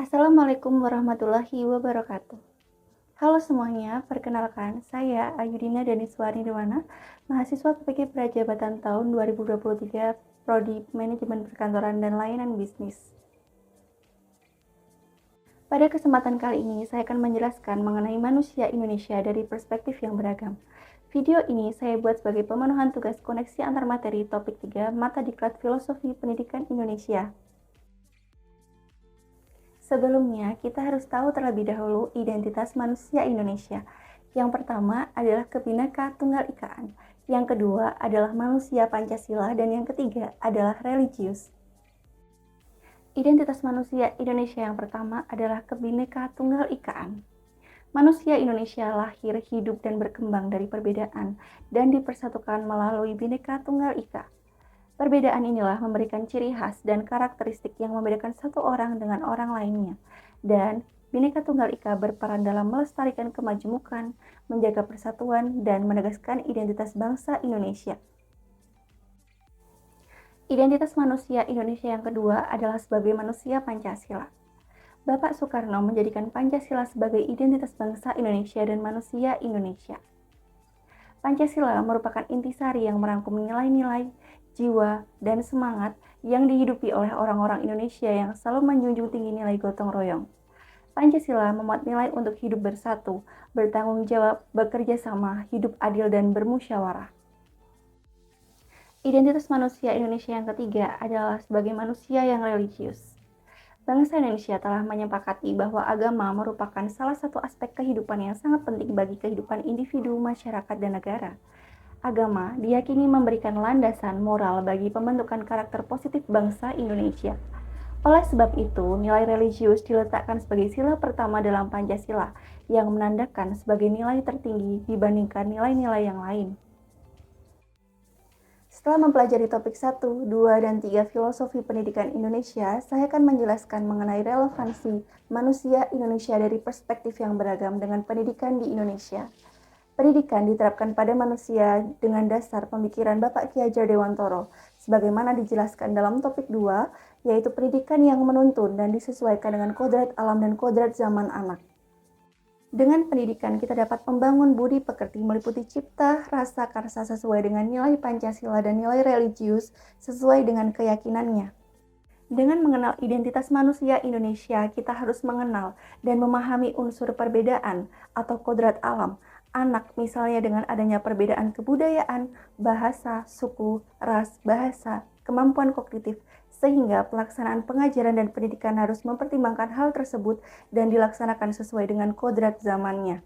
Assalamualaikum warahmatullahi wabarakatuh. Halo semuanya, perkenalkan saya Ayudina Daniswari Dewana, mahasiswa PPG Prajabatan tahun 2023, Prodi Manajemen Perkantoran dan Layanan Bisnis. Pada kesempatan kali ini, saya akan menjelaskan mengenai manusia Indonesia dari perspektif yang beragam. Video ini saya buat sebagai pemenuhan tugas koneksi antar materi topik 3 Mata Diklat Filosofi Pendidikan Indonesia. Sebelumnya, kita harus tahu terlebih dahulu identitas manusia Indonesia. Yang pertama adalah Kebhinneka Tunggal Ikaan. Yang kedua adalah manusia Pancasila dan yang ketiga adalah religius. Identitas manusia Indonesia yang pertama adalah Kebhinneka Tunggal Ikaan. Manusia Indonesia lahir, hidup, dan berkembang dari perbedaan dan dipersatukan melalui Bhinneka Tunggal Ika. Perbedaan inilah memberikan ciri khas dan karakteristik yang membedakan satu orang dengan orang lainnya. Dan Bhinneka Tunggal Ika berperan dalam melestarikan kemajemukan, menjaga persatuan, dan menegaskan identitas bangsa Indonesia. Identitas manusia Indonesia yang kedua adalah sebagai manusia Pancasila. Bapak Soekarno menjadikan Pancasila sebagai identitas bangsa Indonesia dan manusia Indonesia. Pancasila merupakan intisari yang merangkum nilai-nilai, jiwa, dan semangat yang dihidupi oleh orang-orang Indonesia yang selalu menjunjung tinggi nilai gotong royong. Pancasila memuat nilai untuk hidup bersatu, bertanggung jawab, bekerja sama, hidup adil, dan bermusyawarah. Identitas manusia Indonesia yang ketiga adalah sebagai manusia yang religius. Bangsa Indonesia telah menyepakati bahwa agama merupakan salah satu aspek kehidupan yang sangat penting bagi kehidupan individu, masyarakat, dan negara. Agama diyakini memberikan landasan moral bagi pembentukan karakter positif bangsa Indonesia. Oleh sebab itu, nilai religius diletakkan sebagai sila pertama dalam Pancasila yang menandakan sebagai nilai tertinggi dibandingkan nilai-nilai yang lain. Setelah mempelajari topik 1, 2, dan 3 filosofi pendidikan Indonesia, saya akan menjelaskan mengenai relevansi manusia Indonesia dari perspektif yang beragam dengan pendidikan di Indonesia. Pendidikan diterapkan pada manusia dengan dasar pemikiran Bapak Ki Hajar Dewantoro, sebagaimana dijelaskan dalam topik 2, yaitu pendidikan yang menuntun dan disesuaikan dengan kodrat alam dan kodrat zaman anak. Dengan pendidikan, kita dapat membangun budi pekerti meliputi cipta, rasa, karsa sesuai dengan nilai Pancasila dan nilai religius sesuai dengan keyakinannya. Dengan mengenal identitas manusia Indonesia, kita harus mengenal dan memahami unsur perbedaan atau kodrat alam anak, misalnya dengan adanya perbedaan kebudayaan, bahasa, suku, ras, bahasa, kemampuan kognitif, sehingga pelaksanaan pengajaran dan pendidikan harus mempertimbangkan hal tersebut dan dilaksanakan sesuai dengan kodrat zamannya.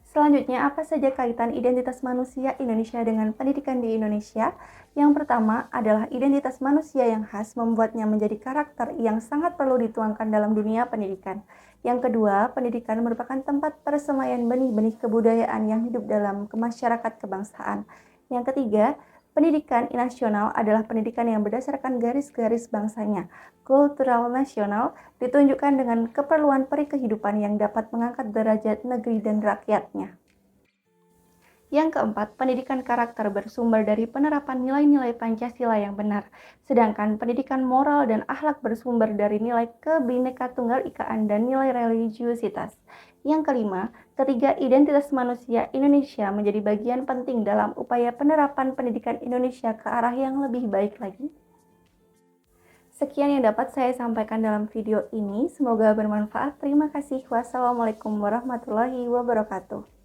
Selanjutnya, apa saja kaitan identitas manusia Indonesia dengan pendidikan di Indonesia? Yang pertama adalah identitas manusia yang khas membuatnya menjadi karakter yang sangat perlu dituangkan dalam dunia pendidikan. Yang kedua, pendidikan merupakan tempat persemaian benih-benih kebudayaan yang hidup dalam masyarakat kebangsaan. Yang ketiga, pendidikan nasional adalah pendidikan yang berdasarkan garis-garis bangsanya. Kultural nasional ditunjukkan dengan keperluan perikehidupan yang dapat mengangkat derajat negeri dan rakyatnya. Yang keempat, pendidikan karakter bersumber dari penerapan nilai-nilai Pancasila yang benar, sedangkan pendidikan moral dan akhlak bersumber dari nilai Kebhinneka-Tunggal-Ikaan dan nilai religiusitas. Yang kelima, ketiga identitas manusia Indonesia menjadi bagian penting dalam upaya penerapan pendidikan Indonesia ke arah yang lebih baik lagi. Sekian yang dapat saya sampaikan dalam video ini, semoga bermanfaat. Terima kasih. Wassalamualaikum warahmatullahi wabarakatuh.